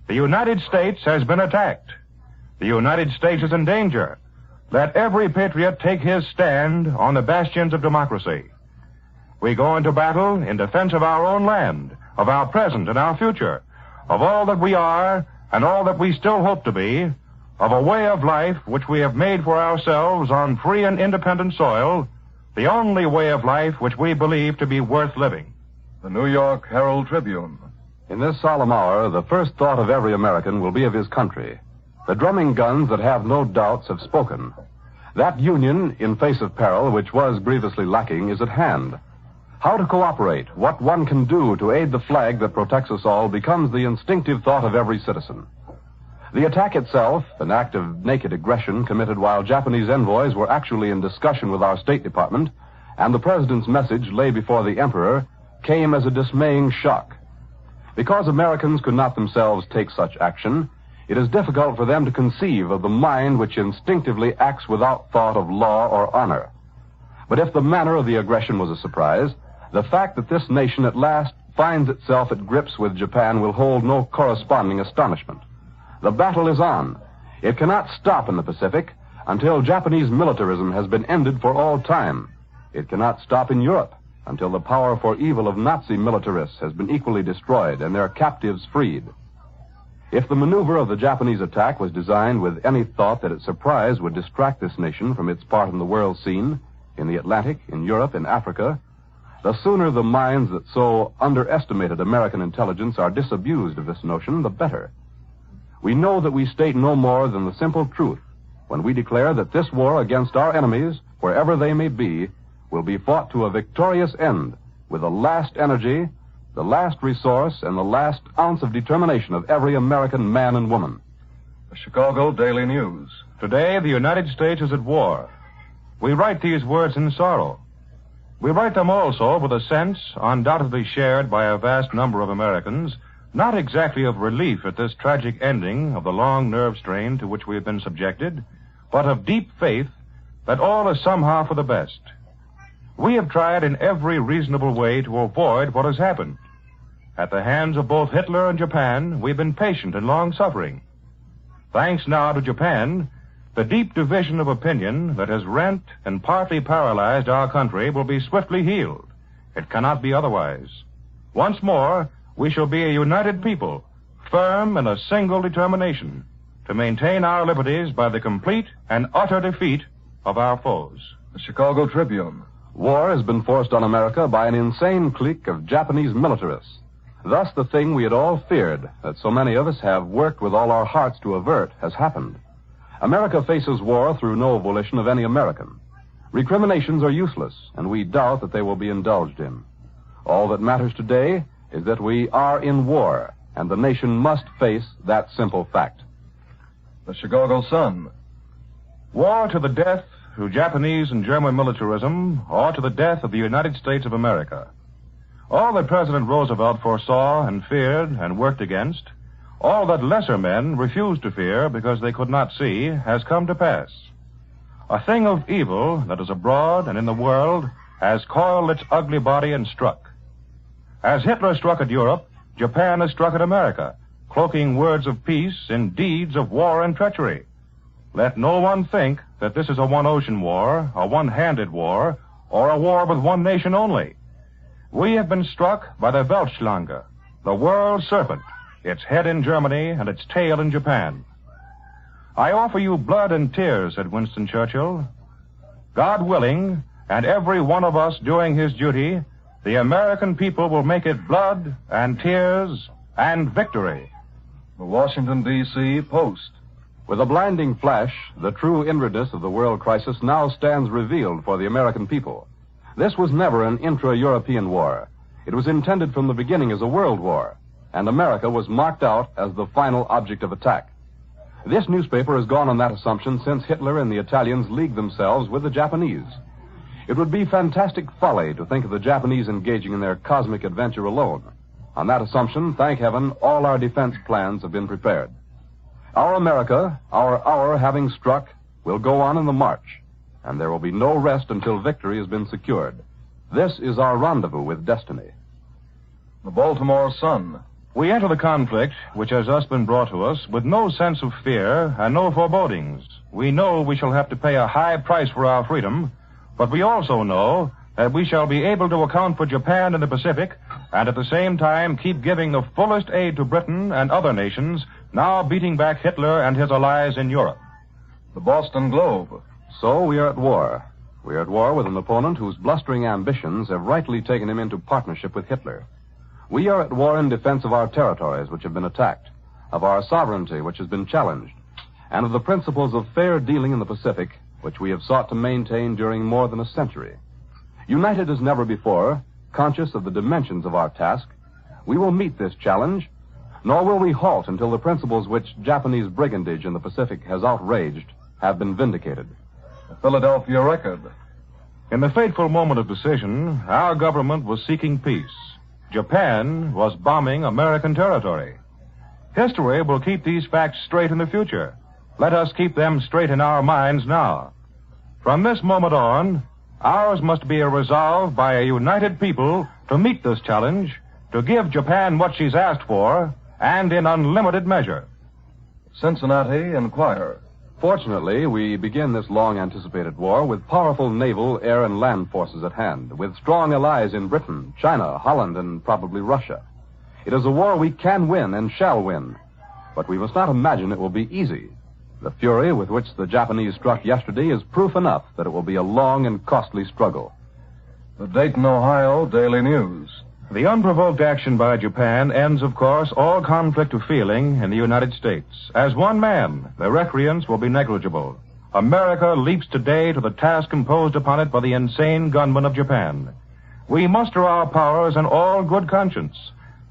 The United States has been attacked. The United States is in danger. Let every patriot take his stand on the bastions of democracy. We go into battle in defense of our own land, of our present and our future, of all that we are and all that we still hope to be, of a way of life which we have made for ourselves on free and independent soil, the only way of life which we believe to be worth living. The New York Herald Tribune. In this solemn hour, the first thought of every American will be of his country. The drumming guns that have no doubts have spoken. That union, in face of peril, which was grievously lacking, is at hand. How to cooperate, what one can do to aid the flag that protects us all, becomes the instinctive thought of every citizen. The attack itself, an act of naked aggression committed while Japanese envoys were actually in discussion with our State Department, and the President's message lay before the Emperor, came as a dismaying shock. Because Americans could not themselves take such action, it is difficult for them to conceive of the mind which instinctively acts without thought of law or honor. But if the manner of the aggression was a surprise, the fact that this nation at last finds itself at grips with Japan will hold no corresponding astonishment. The battle is on. It cannot stop in the Pacific until Japanese militarism has been ended for all time. It cannot stop in Europe until the power for evil of Nazi militarists has been equally destroyed and their captives freed. If the maneuver of the Japanese attack was designed with any thought that its surprise would distract this nation from its part in the world scene, in the Atlantic, in Europe, in Africa, the sooner the minds that so underestimated American intelligence are disabused of this notion, the better. We know that we state no more than the simple truth when we declare that this war against our enemies, wherever they may be, will be fought to a victorious end with the last energy, the last resource, and the last ounce of determination of every American man and woman. The Chicago Daily News. Today, the United States is at war. We write these words in sorrow. We write them also with a sense, undoubtedly shared by a vast number of Americans, not exactly of relief at this tragic ending of the long nerve strain to which we have been subjected, but of deep faith that all is somehow for the best. We have tried in every reasonable way to avoid what has happened. At the hands of both Hitler and Japan, we've been patient and long-suffering. Thanks now to Japan, the deep division of opinion that has rent and partly paralyzed our country will be swiftly healed. It cannot be otherwise. Once more, we shall be a united people, firm in a single determination to maintain our liberties by the complete and utter defeat of our foes. The Chicago Tribune. War has been forced on America by an insane clique of Japanese militarists. Thus, the thing we had all feared, that so many of us have worked with all our hearts to avert, has happened. America faces war through no volition of any American. Recriminations are useless, and we doubt that they will be indulged in. All that matters today is that we are in war, and the nation must face that simple fact. The Chicago Sun. War to the death through Japanese and German militarism, or to the death of the United States of America. All that President Roosevelt foresaw and feared and worked against, all that lesser men refused to fear because they could not see, has come to pass. A thing of evil that is abroad and in the world has coiled its ugly body and struck. As Hitler struck at Europe, Japan has struck at America, cloaking words of peace in deeds of war and treachery. Let no one think that this is a one-ocean war, a one-handed war, or a war with one nation only. We have been struck by the Weltschlange, the world serpent, its head in Germany and its tail in Japan. I offer you blood and tears, said Winston Churchill. God willing, and every one of us doing his duty, the American people will make it blood and tears and victory. The Washington, D.C. Post. With a blinding flash, the true inwardness of the world crisis now stands revealed for the American people. This was never an intra-European war. It was intended from the beginning as a world war, and America was marked out as the final object of attack. This newspaper has gone on that assumption since Hitler and the Italians leagued themselves with the Japanese. It would be fantastic folly to think of the Japanese engaging in their cosmic adventure alone. On that assumption, thank heaven, all our defense plans have been prepared. Our America, our hour having struck, will go on in the march, and there will be no rest until victory has been secured. This is our rendezvous with destiny. The Baltimore Sun. We enter the conflict, which has thus been brought to us, with no sense of fear and no forebodings. We know we shall have to pay a high price for our freedom, but we also know that we shall be able to account for Japan in the Pacific and at the same time keep giving the fullest aid to Britain and other nations now beating back Hitler and his allies in Europe. The Boston Globe. So we are at war. We are at war with an opponent whose blustering ambitions have rightly taken him into partnership with Hitler. We are at war in defense of our territories which have been attacked, of our sovereignty which has been challenged, and of the principles of fair dealing in the Pacific which we have sought to maintain during more than a century. United as never before, conscious of the dimensions of our task, we will meet this challenge, nor will we halt until the principles which Japanese brigandage in the Pacific has outraged have been vindicated. The Philadelphia Record. In the fateful moment of decision, our government was seeking peace. Japan was bombing American territory. History will keep these facts straight in the future. Let us keep them straight in our minds now. From this moment on, ours must be a resolve by a united people to meet this challenge, to give Japan what she's asked for, and in unlimited measure. Cincinnati Enquirer. Fortunately, we begin this long-anticipated war with powerful naval, air, and land forces at hand, with strong allies in Britain, China, Holland, and probably Russia. It is a war we can win and shall win, but we must not imagine it will be easy. The fury with which the Japanese struck yesterday is proof enough that it will be a long and costly struggle. The Dayton, Ohio Daily News. The unprovoked action by Japan ends, of course, all conflict of feeling in the United States. As one man, the recreants will be negligible. America leaps today to the task imposed upon it by the insane gunmen of Japan. We muster our powers in all good conscience,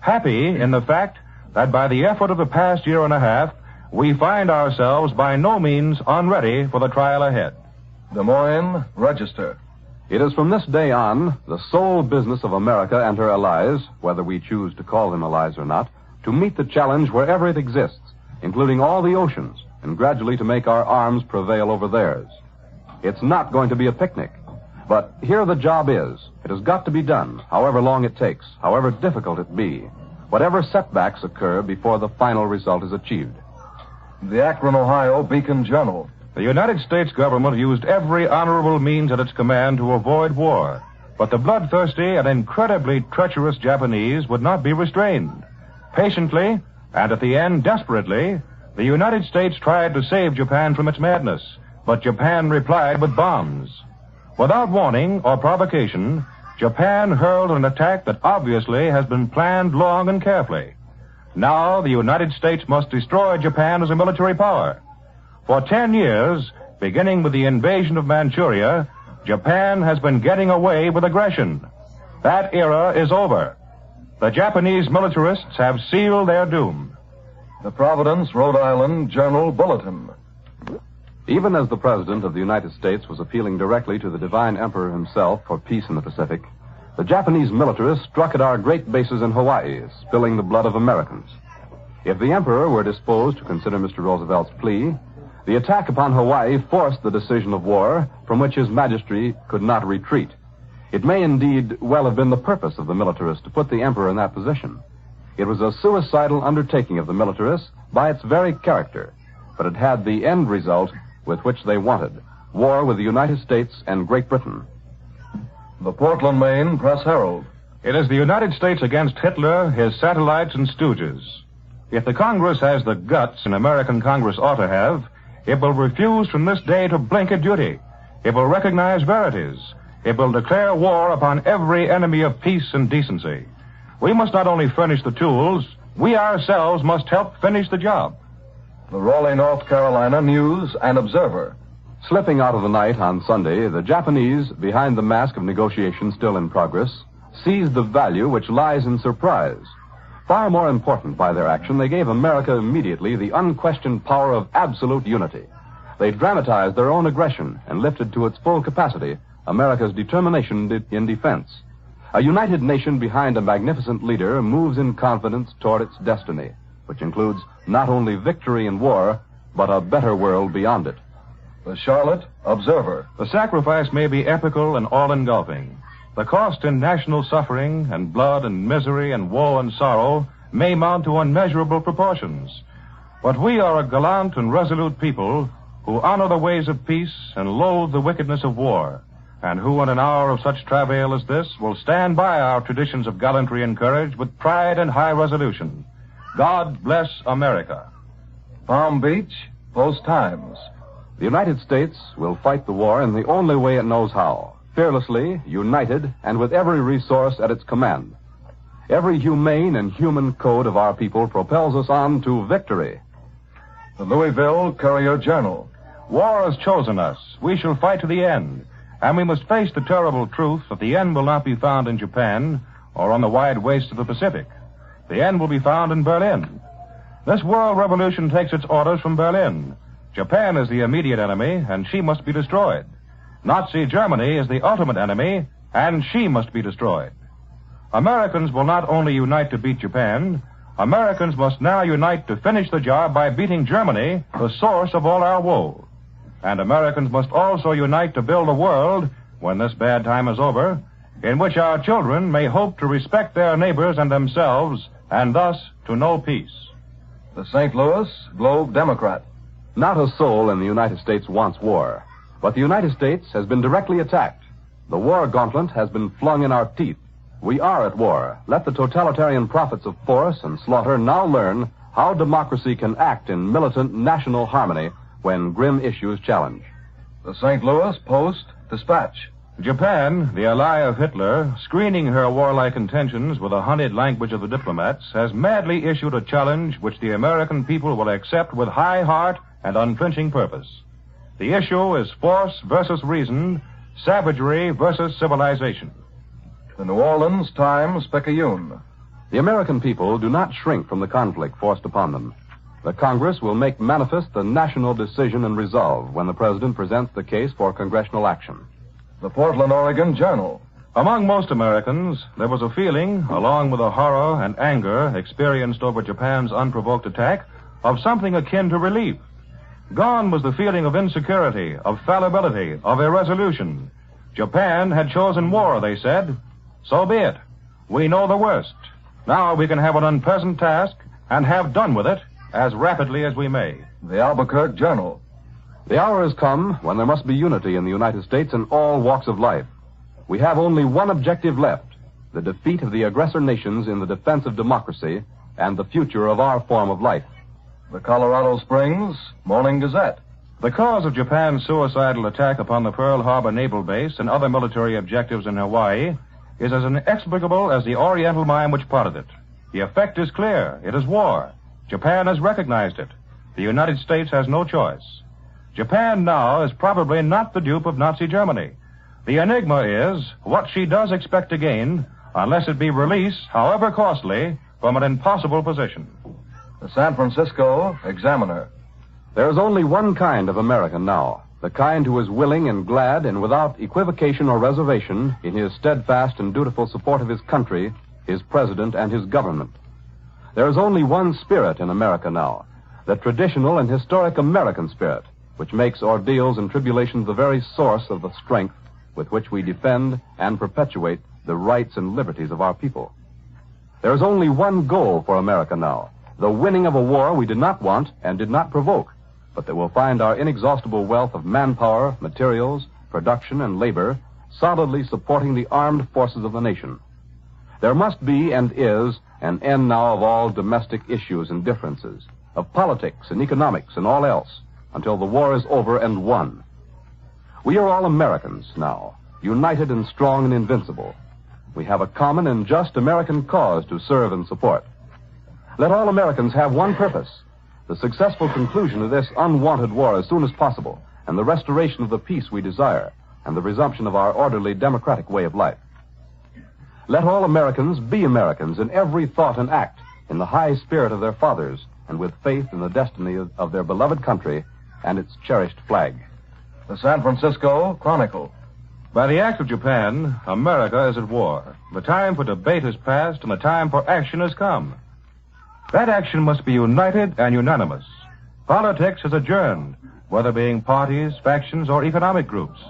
happy in the fact that by the effort of the past year and a half, we find ourselves by no means unready for the trial ahead. Des Moines Register. It is from this day on the sole business of America and her allies, whether we choose to call them allies or not, to meet the challenge wherever it exists, including all the oceans, and gradually to make our arms prevail over theirs. It's not going to be a picnic, but here the job is. It has got to be done, however long it takes, however difficult it be, whatever setbacks occur before the final result is achieved. The Akron, Ohio Beacon Journal. The United States government used every honorable means at its command to avoid war, but the bloodthirsty and incredibly treacherous Japanese would not be restrained. Patiently, and at the end desperately, the United States tried to save Japan from its madness, but Japan replied with bombs. Without warning or provocation, Japan hurled an attack that obviously has been planned long and carefully. Now the United States must destroy Japan as a military power. For 10 years, beginning with the invasion of Manchuria, Japan has been getting away with aggression. That era is over. The Japanese militarists have sealed their doom. The Providence, Rhode Island Journal Bulletin. Even as the President of the United States was appealing directly to the divine emperor himself for peace in the Pacific, the Japanese militarists struck at our great bases in Hawaii, spilling the blood of Americans. If the emperor were disposed to consider Mr. Roosevelt's plea, the attack upon Hawaii forced the decision of war from which His Majesty could not retreat. It may indeed well have been the purpose of the militarists to put the emperor in that position. It was a suicidal undertaking of the militarists by its very character, but it had the end result with which they wanted, war with the United States and Great Britain. The Portland, Maine Press Herald. It is the United States against Hitler, his satellites, and stooges. If the Congress has the guts an American Congress ought to have, it will refuse from this day to blink at duty. It will recognize verities. It will declare war upon every enemy of peace and decency. We must not only furnish the tools, we ourselves must help finish the job. The Raleigh, North Carolina News and Observer. Slipping out of the night on Sunday, the Japanese, behind the mask of negotiation still in progress, seized the value which lies in surprise. Far more important by their action, they gave America immediately the unquestioned power of absolute unity. They dramatized their own aggression and lifted to its full capacity America's determination in defense. A united nation behind a magnificent leader moves in confidence toward its destiny, which includes not only victory in war, but a better world beyond it. The Charlotte Observer. The sacrifice may be epical and all-engulfing. The cost in national suffering and blood and misery and woe and sorrow may mount to unmeasurable proportions. But we are a gallant and resolute people who honor the ways of peace and loathe the wickedness of war, and who in an hour of such travail as this will stand by our traditions of gallantry and courage with pride and high resolution. God bless America. Palm Beach, Post-Times. The United States will fight the war in the only way it knows how, fearlessly, united, and with every resource at its command. Every humane and human code of our people propels us on to victory. The Louisville Courier-Journal. War has chosen us. We shall fight to the end. And we must face the terrible truth that the end will not be found in Japan or on the wide wastes of the Pacific. The end will be found in Berlin. This world revolution takes its orders from Berlin. Japan is the immediate enemy, and she must be destroyed. Nazi Germany is the ultimate enemy, and she must be destroyed. Americans will not only unite to beat Japan, Americans must now unite to finish the job by beating Germany, the source of all our woe. And Americans must also unite to build a world, when this bad time is over, in which our children may hope to respect their neighbors and themselves, and thus to know peace. The St. Louis Globe-Democrat. Not a soul in the United States wants war, but the United States has been directly attacked. The war gauntlet has been flung in our teeth. We are at war. Let the totalitarian prophets of force and slaughter now learn how democracy can act in militant national harmony when grim issues challenge. The St. Louis Post-Dispatch. Japan, the ally of Hitler, screening her warlike intentions with the honeyed language of the diplomats, has madly issued a challenge which the American people will accept with high heart and unflinching purpose. The issue is force versus reason, savagery versus civilization. The New Orleans Times-Picayune. The American people do not shrink from the conflict forced upon them. The Congress will make manifest the national decision and resolve when the President presents the case for congressional action. The Portland, Oregon Journal. Among most Americans, there was a feeling, along with a horror and anger experienced over Japan's unprovoked attack, of something akin to relief. Gone was the feeling of insecurity, of fallibility, of irresolution. Japan had chosen war, they said. So be it. We know the worst. Now we can have an unpleasant task and have done with it as rapidly as we may. The Albuquerque Journal. The hour has come when there must be unity in the United States in all walks of life. We have only one objective left, the defeat of the aggressor nations in the defense of democracy and the future of our form of life. The Colorado Springs Morning Gazette. The cause of Japan's suicidal attack upon the Pearl Harbor Naval Base and other military objectives in Hawaii is as inexplicable as the Oriental mind which plotted it. The effect is clear. It is war. Japan has recognized it. The United States has no choice. Japan now is probably not the dupe of Nazi Germany. The enigma is what she does expect to gain unless it be release, however costly, from an impossible position. The San Francisco Examiner. There is only one kind of American now, the kind who is willing and glad and without equivocation or reservation in his steadfast and dutiful support of his country, his president, and his government. There is only one spirit in America now, the traditional and historic American spirit, which makes ordeals and tribulations the very source of the strength with which we defend and perpetuate the rights and liberties of our people. There is only one goal for America now, the winning of a war we did not want and did not provoke, but that will find our inexhaustible wealth of manpower, materials, production, and labor solidly supporting the armed forces of the nation. There must be and is an end now of all domestic issues and differences, of politics and economics and all else, until the war is over and won. We are all Americans now, united and strong and invincible. We have a common and just American cause to serve and support. Let all Americans have one purpose, the successful conclusion of this unwanted war as soon as possible, and the restoration of the peace we desire, and the resumption of our orderly democratic way of life. Let all Americans be Americans in every thought and act, in the high spirit of their fathers, and with faith in the destiny of their beloved country and its cherished flag. The San Francisco Chronicle. By the act of Japan, America is at war. The time for debate has passed, and the time for action has come. That action must be united and unanimous. Politics is adjourned, whether being parties, factions, or economic groups.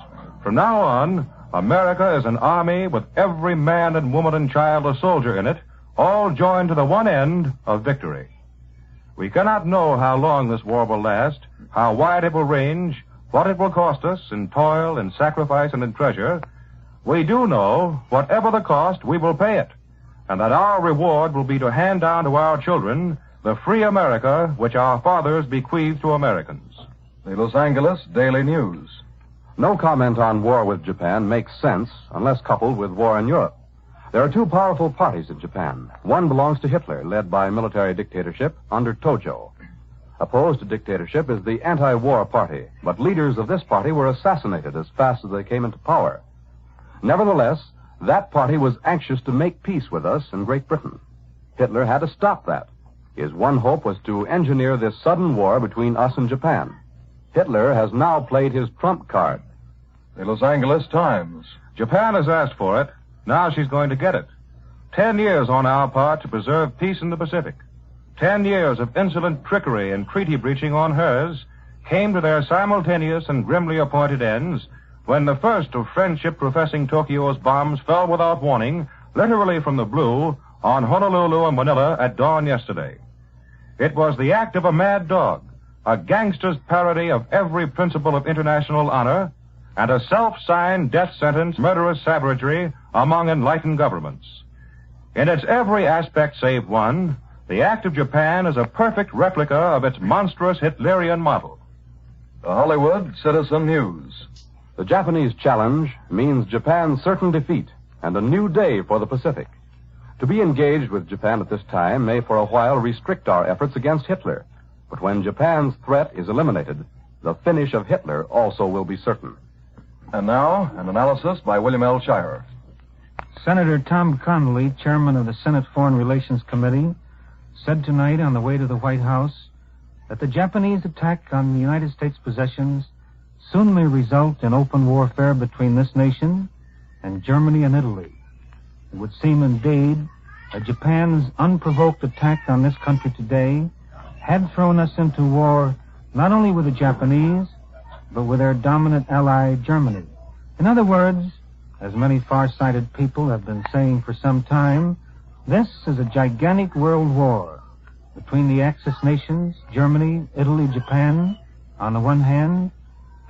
From now on, America is an army with every man and woman and child a soldier in it, all joined to the one end of victory. We cannot know how long this war will last, how wide it will range, what it will cost us in toil, in sacrifice, and in treasure. We do know, whatever the cost, we will pay it, and that our reward will be to hand down to our children the free America which our fathers bequeathed to Americans. The Los Angeles Daily News. No comment on war with Japan makes sense unless coupled with war in Europe. There are two powerful parties in Japan. One belongs to Hitler, led by military dictatorship under Tojo. Opposed to dictatorship is the anti-war party, but leaders of this party were assassinated as fast as they came into power. Nevertheless, that party was anxious to make peace with us in Great Britain. Hitler had to stop that. His one hope was to engineer this sudden war between us and Japan. Hitler has now played his trump card. The Los Angeles Times. Japan has asked for it. Now she's going to get it. 10 years on our part to preserve peace in the Pacific. 10 years of insolent trickery and treaty breaching on hers came to their simultaneous and grimly appointed ends when the first of friendship-professing Tokyo's bombs fell without warning, literally from the blue, on Honolulu and Manila at dawn yesterday. It was the act of a mad dog, a gangster's parody of every principle of international honor, and a self-signed death sentence murderous savagery among enlightened governments. In its every aspect save one, the act of Japan is a perfect replica of its monstrous Hitlerian model. The Hollywood Citizen News. The Japanese challenge means Japan's certain defeat and a new day for the Pacific. To be engaged with Japan at this time may for a while restrict our efforts against Hitler. But when Japan's threat is eliminated, the finish of Hitler also will be certain. And now, an analysis by William L. Shire. Senator Tom Connally, chairman of the Senate Foreign Relations Committee, said tonight on the way to the White House that the Japanese attack on the United States possessions soon may result in open warfare between this nation and Germany and Italy. It would seem indeed that Japan's unprovoked attack on this country today had thrown us into war not only with the Japanese, but with their dominant ally, Germany. In other words, as many far-sighted people have been saying for some time, this is a gigantic world war between the Axis nations, Germany, Italy, Japan, on the one hand,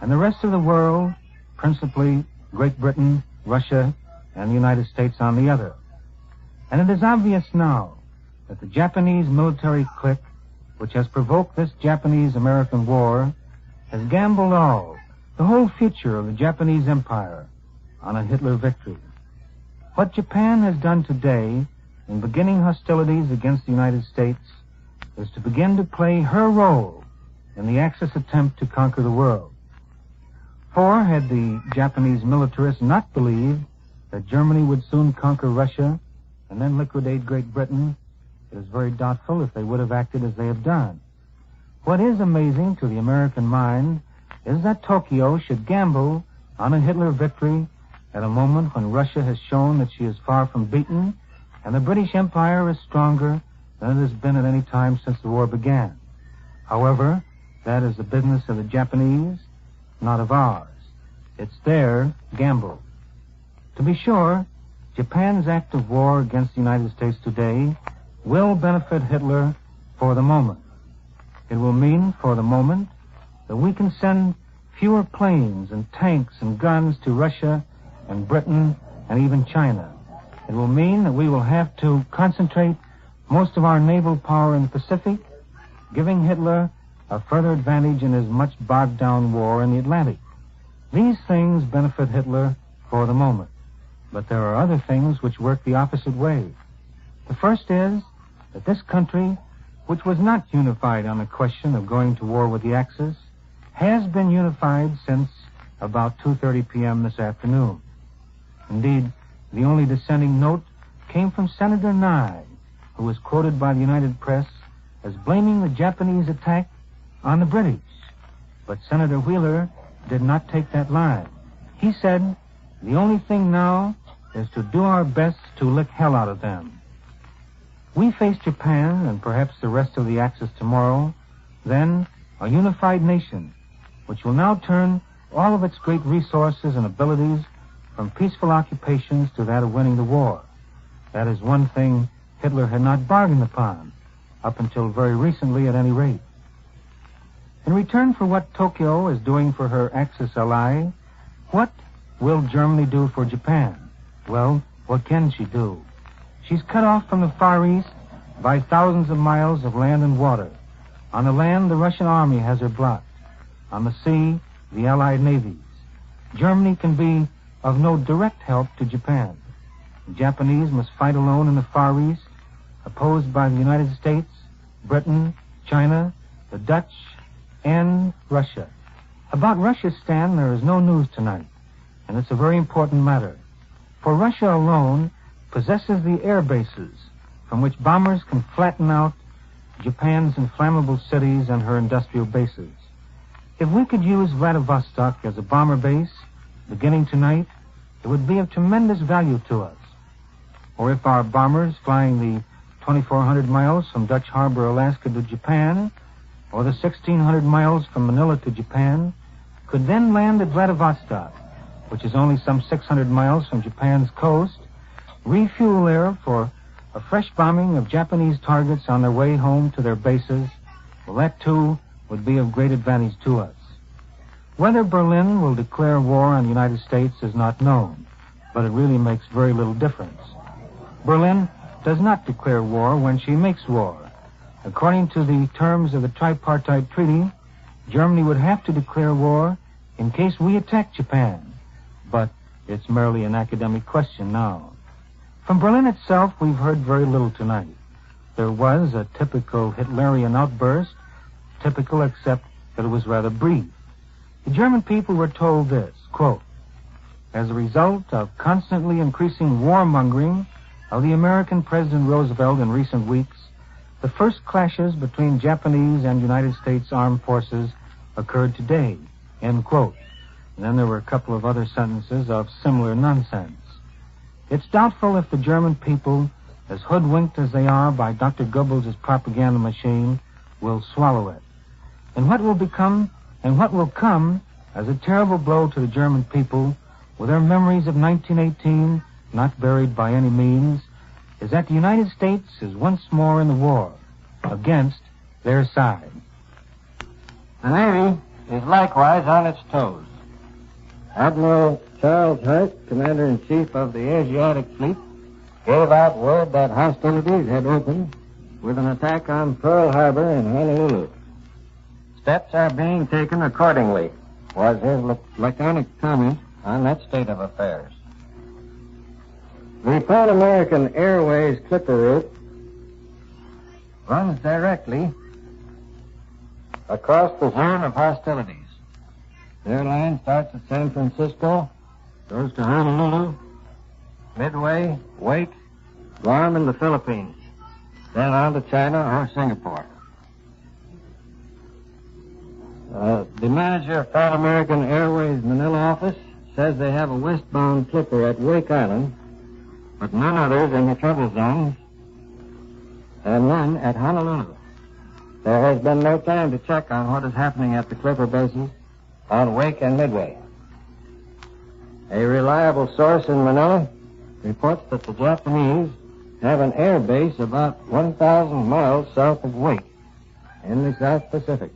and the rest of the world, principally Great Britain, Russia, and the United States on the other. And it is obvious now that the Japanese military clique, which has provoked this Japanese-American war, has gambled all, the whole future of the Japanese Empire, on a Hitler victory. What Japan has done today in beginning hostilities against the United States is to begin to play her role in the Axis attempt to conquer the world. For had the Japanese militarists not believed that Germany would soon conquer Russia and then liquidate Great Britain, it is very doubtful if they would have acted as they have done. What is amazing to the American mind is that Tokyo should gamble on a Hitler victory at a moment when Russia has shown that she is far from beaten and the British Empire is stronger than it has been at any time since the war began. However, that is the business of the Japanese, not of ours. It's their gamble. To be sure, Japan's act of war against the United States today will benefit Hitler for the moment. It will mean, for the moment, that we can send fewer planes and tanks and guns to Russia and Britain and even China. It will mean that we will have to concentrate most of our naval power in the Pacific, giving Hitler a further advantage in his much bogged-down war in the Atlantic. These things benefit Hitler for the moment, but there are other things which work the opposite way. The first is that this country, which was not unified on the question of going to war with the Axis, has been unified since about 2:30 p.m. this afternoon. Indeed, the only dissenting note came from Senator Nye, who was quoted by the United Press as blaming the Japanese attack on the British. But Senator Wheeler did not take that line. He said, the only thing now is to do our best to lick hell out of them. We face Japan and perhaps the rest of the Axis tomorrow, then a unified nation, which will now turn all of its great resources and abilities from peaceful occupations to that of winning the war. That is one thing Hitler had not bargained upon, up until very recently at any rate. In return for what Tokyo is doing for her Axis ally, what will Germany do for Japan? Well, what can she do? She's cut off from the Far East by thousands of miles of land and water. On the land, the Russian army has her blocked. On the sea, the Allied navies. Germany can be of no direct help to Japan. The Japanese must fight alone in the Far East, opposed by the United States, Britain, China, the Dutch, and Russia. About Russia's stand, there is no news tonight, and it's a very important matter. For Russia alone possesses the air bases from which bombers can flatten out Japan's inflammable cities and her industrial bases. If we could use Vladivostok as a bomber base, beginning tonight, it would be of tremendous value to us. Or if our bombers flying the 2,400 miles from Dutch Harbor, Alaska to Japan, or the 1,600 miles from Manila to Japan, could then land at Vladivostok, which is only some 600 miles from Japan's coast, refuel there for a fresh bombing of Japanese targets on their way home to their bases, well, that too would be of great advantage to us. Whether Berlin will declare war on the United States is not known, but it really makes very little difference. Berlin does not declare war when she makes war. According to the terms of the tripartite treaty, Germany would have to declare war in case we attack Japan. But it's merely an academic question now. From Berlin itself, we've heard very little tonight. There was a typical Hitlerian outburst, typical except that it was rather brief. The German people were told this, quote, as a result of constantly increasing warmongering of the American President Roosevelt in recent weeks, the first clashes between Japanese and United States armed forces occurred today, end quote. And then there were a couple of other sentences of similar nonsense. It's doubtful if the German people, as hoodwinked as they are by Dr. Goebbels' propaganda machine, will swallow it. And what will come as a terrible blow to the German people, with their memories of 1918 not buried by any means, is that the United States is once more in the war against their side. The Navy is likewise on its toes. Admiral Charles Hurt, Commander-in-Chief of the Asiatic Fleet, gave out word that hostilities had opened with an attack on Pearl Harbor in Honolulu. Steps are being taken accordingly, was his laconic comment on that state of affairs. The Pan American Airways Clipper route runs directly across the zone of hostilities. Their line starts at San Francisco, goes to Honolulu, Midway, Wake, Guam, and the Philippines, then on to China or Singapore. The manager of Pan American Airways Manila office says they have a westbound clipper at Wake Island, but none others in the trouble zones, and none at Honolulu. There has been no time to check on what is happening at the clipper bases on Wake and Midway. A reliable source in Manila reports that the Japanese have an air base about 1,000 miles south of Wake in the South Pacific.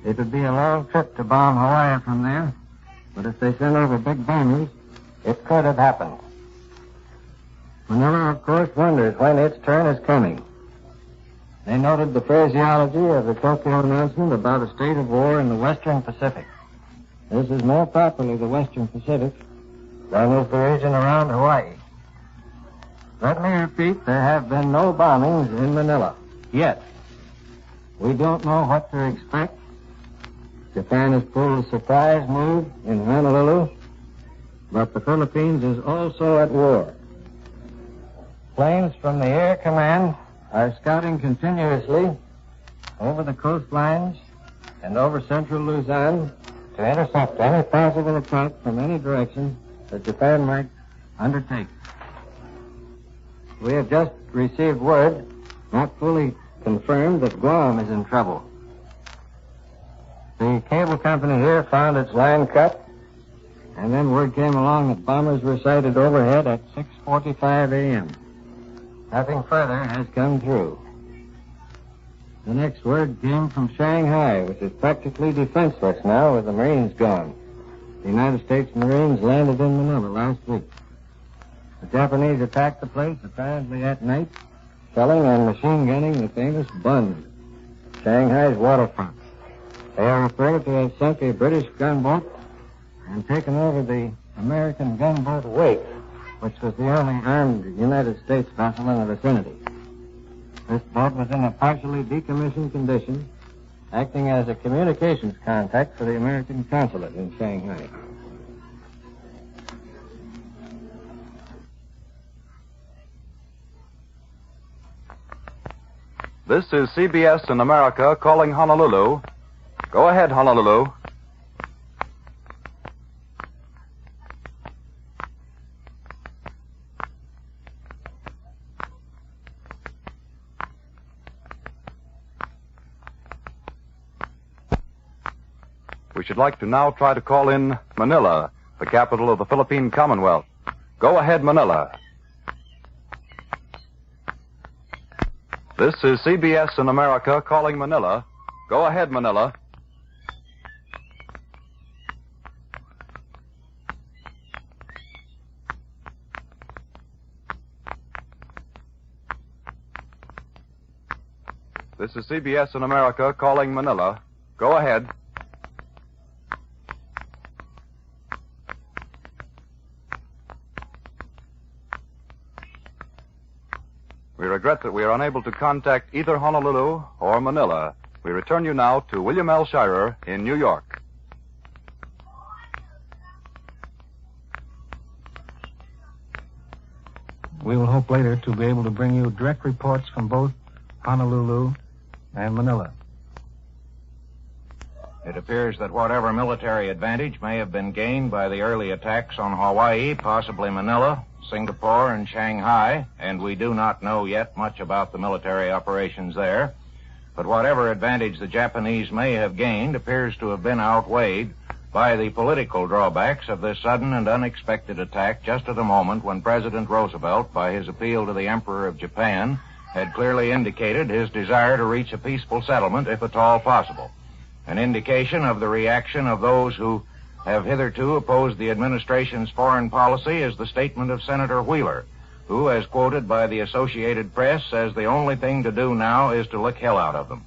It would be a long trip to bomb Hawaii from there, but if they sent over big bombers, it could have happened. Manila, of course, wonders when its turn is coming. They noted the phraseology of the Tokyo announcement about a state of war in the Western Pacific. This is more properly the Western Pacific than is the region around Hawaii. Let me repeat, there have been no bombings in Manila yet. We don't know what to expect. Japan has pulled a surprise move in Honolulu, but the Philippines is also at war. Planes from the Air Command are scouting continuously over the coastlines and over central Luzon to intercept any possible attack from any direction that Japan might undertake. We have just received word, not fully confirmed, that Guam is in trouble. The cable company here found its line cut, and then word came along that bombers were sighted overhead at 6:45 a.m. Nothing further has come through. The next word came from Shanghai, which is practically defenseless now with the Marines gone. The United States Marines landed in Manila last week. The Japanese attacked the place apparently at night, shelling and machine gunning the famous Bund, Shanghai's waterfront. They are reported to have sunk a British gunboat and taken over the American gunboat Wake, which was the only armed United States vessel in the vicinity. This boat was in a partially decommissioned condition, acting as a communications contact for the American consulate in Shanghai. This is CBS in America calling Honolulu. Go ahead, Honolulu. We should like to now try to call in Manila, the capital of the Philippine Commonwealth. Go ahead, Manila. This is CBS in America calling Manila. Go ahead, Manila. This is CBS in America calling Manila. Go ahead. We regret that we are unable to contact either Honolulu or Manila. We return you now to William L. Shirer in New York. We will hope later to be able to bring you direct reports from both Honolulu and Manila. It appears that whatever military advantage may have been gained by the early attacks on Hawaii, possibly Manila, Singapore, and Shanghai, and we do not know yet much about the military operations there, but whatever advantage the Japanese may have gained appears to have been outweighed by the political drawbacks of this sudden and unexpected attack just at a moment when President Roosevelt, by his appeal to the Emperor of Japan, had clearly indicated his desire to reach a peaceful settlement if at all possible. An indication of the reaction of those who have hitherto opposed the administration's foreign policy is the statement of Senator Wheeler, who, as quoted by the Associated Press, says the only thing to do now is to lick hell out of them.